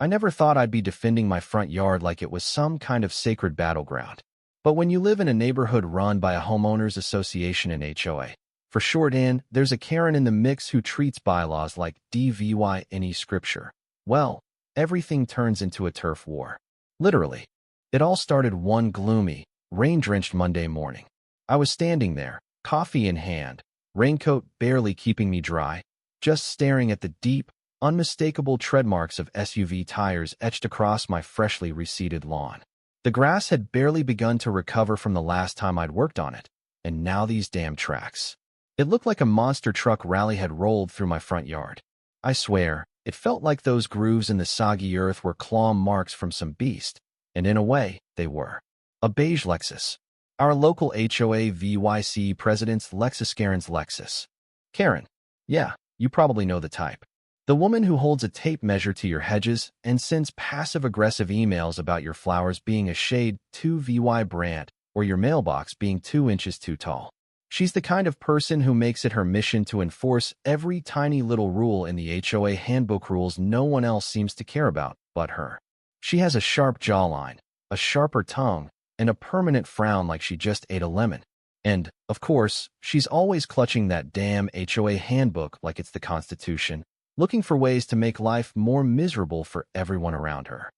I never thought I'd be defending my front yard like it was some kind of sacred battleground. But when you live in a neighborhood run by a homeowners association and HOA, for short in, there's a Karen in the mix who treats bylaws like DVY any scripture. Well, everything turns into a turf war. Literally. It all started one gloomy, rain-drenched Monday morning. I was standing there, coffee in hand, raincoat barely keeping me dry, just staring at the deep, unmistakable tread marks of SUV tires etched across my freshly reseeded lawn. The grass had barely begun to recover from the last time I'd worked on it, and now these damn tracks. It looked like a monster truck rally had rolled through my front yard. I swear, it felt like those grooves in the soggy earth were claw marks from some beast, and in a way, they were. A beige Lexus. Our local HOA VYC president's Lexus Karen's Lexus. Karen. Yeah, you probably know the type. The woman who holds a tape measure to your hedges and sends passive-aggressive emails about your flowers being a shade too VY brand or your mailbox being 2 inches too tall. She's the kind of person who makes it her mission to enforce every tiny little rule in the HOA handbook, rules no one else seems to care about but her. She has a sharp jawline, a sharper tongue, and a permanent frown like she just ate a lemon. And, of course, she's always clutching that damn HOA handbook like it's the Constitution, looking for ways to make life more miserable for everyone around her.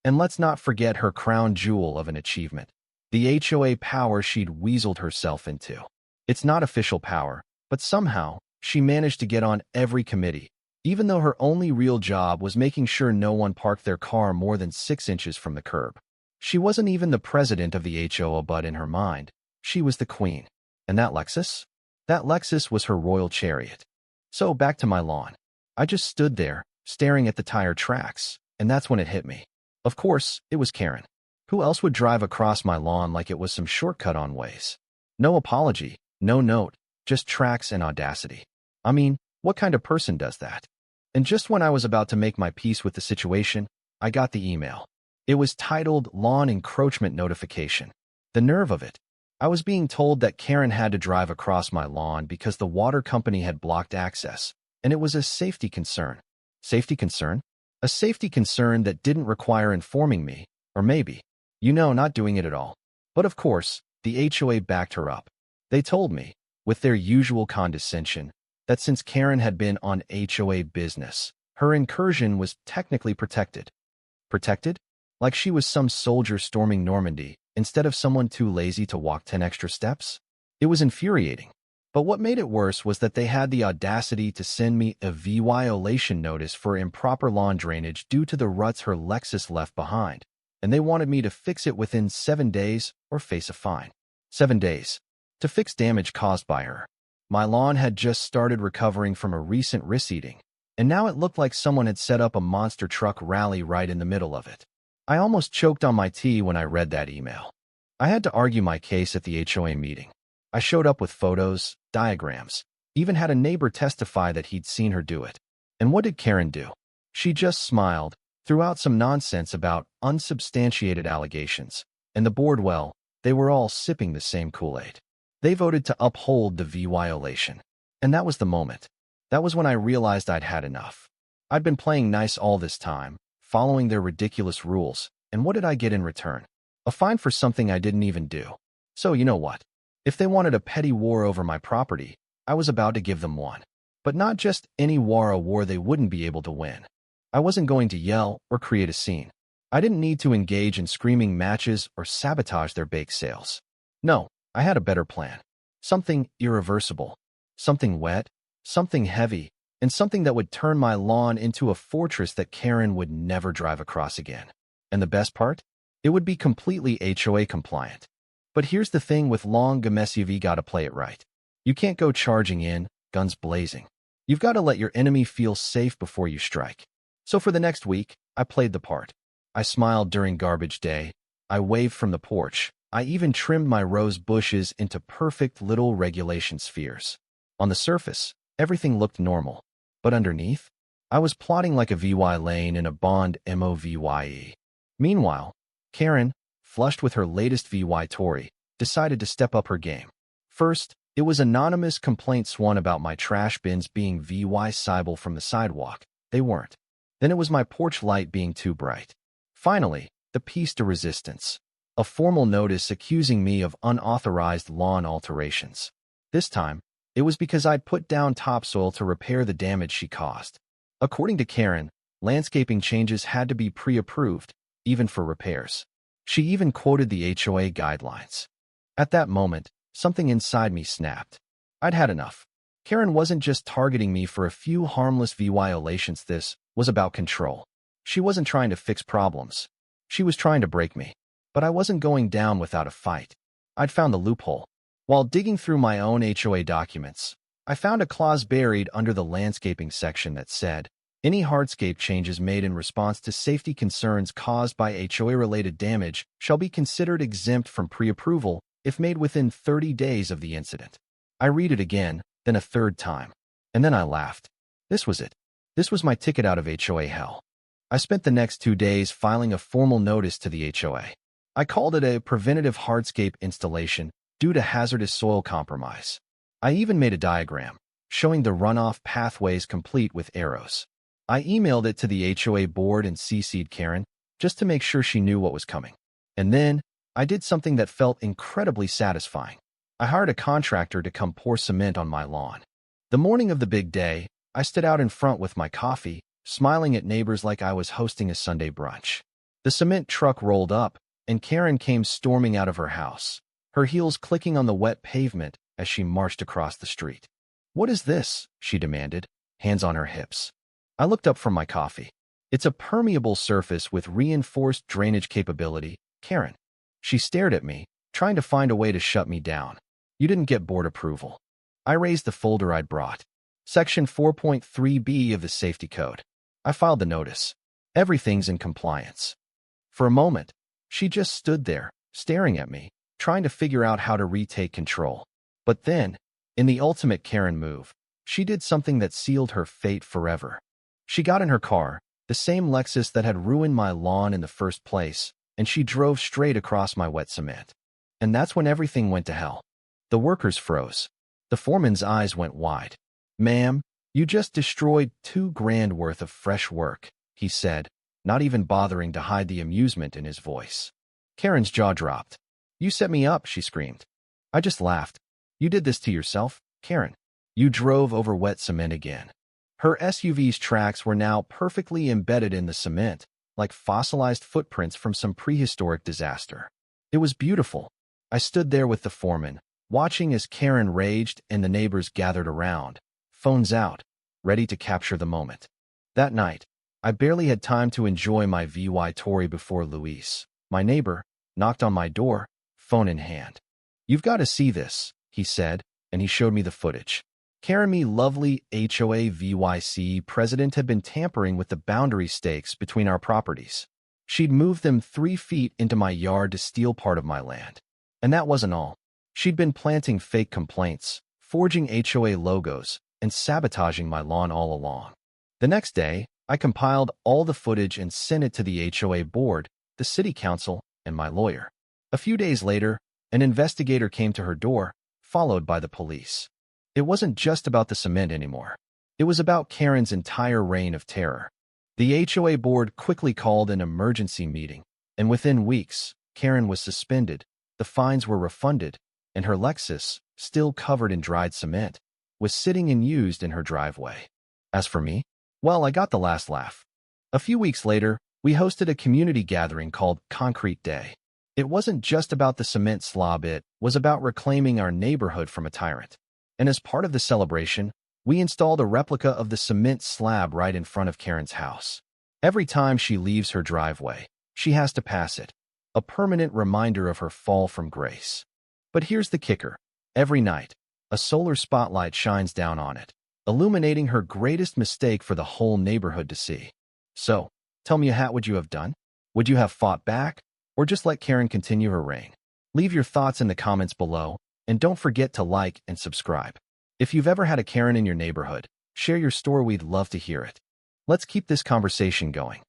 And let's not forget her crown jewel of an achievement, the HOA power she'd weaseled herself into. It's not official power, but somehow, she managed to get on every committee, even though her only real job was making sure no one parked their car more than 6 inches from the curb. She wasn't even the president of the HOA, but in her mind, she was the queen. And that Lexus? That Lexus was her royal chariot. So back to my lawn. I just stood there, staring at the tire tracks, and that's when it hit me. Of course, it was Karen. Who else would drive across my lawn like it was some shortcut on Waze? No apology, no note, just tracks and audacity. I mean, what kind of person does that? And just when I was about to make my peace with the situation, I got the email. It was titled Lawn Encroachment Notification. The nerve of it. I was being told that Karen had to drive across my lawn because the water company had blocked access, and it was a safety concern. Safety concern? A safety concern that didn't require informing me, or maybe, not doing it at all. But of course, the HOA backed her up. They told me, with their usual condescension, that since Karen had been on HOA business, her incursion was technically protected. Protected? Like she was some soldier storming Normandy, instead of someone too lazy to walk 10 extra steps? It was infuriating. But what made it worse was that they had the audacity to send me a violation notice for improper lawn drainage due to the ruts her Lexus left behind, and they wanted me to fix it within 7 days or face a fine. 7 days. To fix damage caused by her. My lawn had just started recovering from a recent reseeding, and now it looked like someone had set up a monster truck rally right in the middle of it. I almost choked on my tea when I read that email. I had to argue my case at the HOA meeting. I showed up with photos, diagrams, even had a neighbor testify that he'd seen her do it. And what did Karen do? She just smiled, threw out some nonsense about unsubstantiated allegations, and the board, well, they were all sipping the same Kool-Aid. They voted to uphold the violation. And that was the moment. That was when I realized I'd had enough. I'd been playing nice all this time, following their ridiculous rules, and what did I get in return? A fine for something I didn't even do. So you know what? If they wanted a petty war over my property, I was about to give them one. But not just any war, a war they wouldn't be able to win. I wasn't going to yell or create a scene. I didn't need to engage in screaming matches or sabotage their bake sales. No, I had a better plan. Something irreversible. Something wet, something heavy, and something that would turn my lawn into a fortress that Karen would never drive across again. And the best part? It would be completely HOA compliant. But here's the thing with long SUV, gotta play it right. You can't go charging in, guns blazing. You've got to let your enemy feel safe before you strike. So for the next week, I played the part. I smiled during garbage day. I waved from the porch. I even trimmed my rose bushes into perfect little regulation spheres. On the surface, everything looked normal. But underneath, I was plotting like a VY lane in a Bond MOVIE. Meanwhile, Karen, flushed with her latest VY Tory, decided to step up her game. First, it was anonymous complaint swan about my trash bins being VY Cybele from the sidewalk. They weren't. Then it was my porch light being too bright. Finally, the piece de resistance. A formal notice accusing me of unauthorized lawn alterations. This time, it was because I'd put down topsoil to repair the damage she caused. According to Karen, landscaping changes had to be pre-approved, even for repairs. She even quoted the HOA guidelines. At that moment, something inside me snapped. I'd had enough. Karen wasn't just targeting me for a few harmless violations. This was about control. She wasn't trying to fix problems. She was trying to break me. But I wasn't going down without a fight. I'd found the loophole. While digging through my own HOA documents, I found a clause buried under the landscaping section that said, any hardscape changes made in response to safety concerns caused by HOA-related damage shall be considered exempt from pre-approval if made within 30 days of the incident. I read it again, then a third time. And then I laughed. This was it. This was my ticket out of HOA hell. I spent the next 2 days filing a formal notice to the HOA. I called it a preventative hardscape installation due to hazardous soil compromise. I even made a diagram showing the runoff pathways complete with arrows. I emailed it to the HOA board and CC'd Karen just to make sure she knew what was coming. And then I did something that felt incredibly satisfying. I hired a contractor to come pour cement on my lawn. The morning of the big day, I stood out in front with my coffee, smiling at neighbors like I was hosting a Sunday brunch. The cement truck rolled up, and Karen came storming out of her house, her heels clicking on the wet pavement as she marched across the street. "What is this?" she demanded, hands on her hips. I looked up from my coffee. "It's a permeable surface with reinforced drainage capability, Karen." She stared at me, trying to find a way to shut me down. "You didn't get board approval." I raised the folder I'd brought. Section 4.3b of the Safety Code. I filed the notice. Everything's in compliance. For a moment, she just stood there, staring at me, trying to figure out how to retake control. But then, in the ultimate Karen move, she did something that sealed her fate forever. She got in her car, the same Lexus that had ruined my lawn in the first place, and she drove straight across my wet cement. And that's when everything went to hell. The workers froze. The foreman's eyes went wide. "Ma'am, you just destroyed $2,000 worth of fresh work," he said, not even bothering to hide the amusement in his voice. Karen's jaw dropped. "You set me up," she screamed. I just laughed. "You did this to yourself, Karen. You drove over wet cement again." Her SUV's tracks were now perfectly embedded in the cement, like fossilized footprints from some prehistoric disaster. It was beautiful. I stood there with the foreman, watching as Karen raged and the neighbors gathered around, phones out, ready to capture the moment. That night, I barely had time to enjoy my VY Tory before Luis, my neighbor, knocked on my door, phone in hand. "You've got to see this," he said, and he showed me the footage. Karen, me lovely HOA VYC president, had been tampering with the boundary stakes between our properties. She'd moved them 3 feet into my yard to steal part of my land. And that wasn't all. She'd been planting fake complaints, forging HOA logos, and sabotaging my lawn all along. The next day, I compiled all the footage and sent it to the HOA board, the city council, and my lawyer. A few days later, an investigator came to her door, followed by the police. It wasn't just about the cement anymore. It was about Karen's entire reign of terror. The HOA board quickly called an emergency meeting, and within weeks, Karen was suspended, the fines were refunded, and her Lexus, still covered in dried cement, was sitting unused in her driveway. As for me, well, I got the last laugh. A few weeks later, we hosted a community gathering called Concrete Day. It wasn't just about the cement slob, it was about reclaiming our neighborhood from a tyrant. And as part of the celebration, we installed a replica of the cement slab right in front of Karen's house. Every time she leaves her driveway, she has to pass it, a permanent reminder of her fall from grace. But here's the kicker. Every night, a solar spotlight shines down on it, illuminating her greatest mistake for the whole neighborhood to see. So, tell me, what would you have done? Would you have fought back, or just let Karen continue her reign? Leave your thoughts in the comments below, and don't forget to like and subscribe. If you've ever had a Karen in your neighborhood, share your story, we'd love to hear it. Let's keep this conversation going.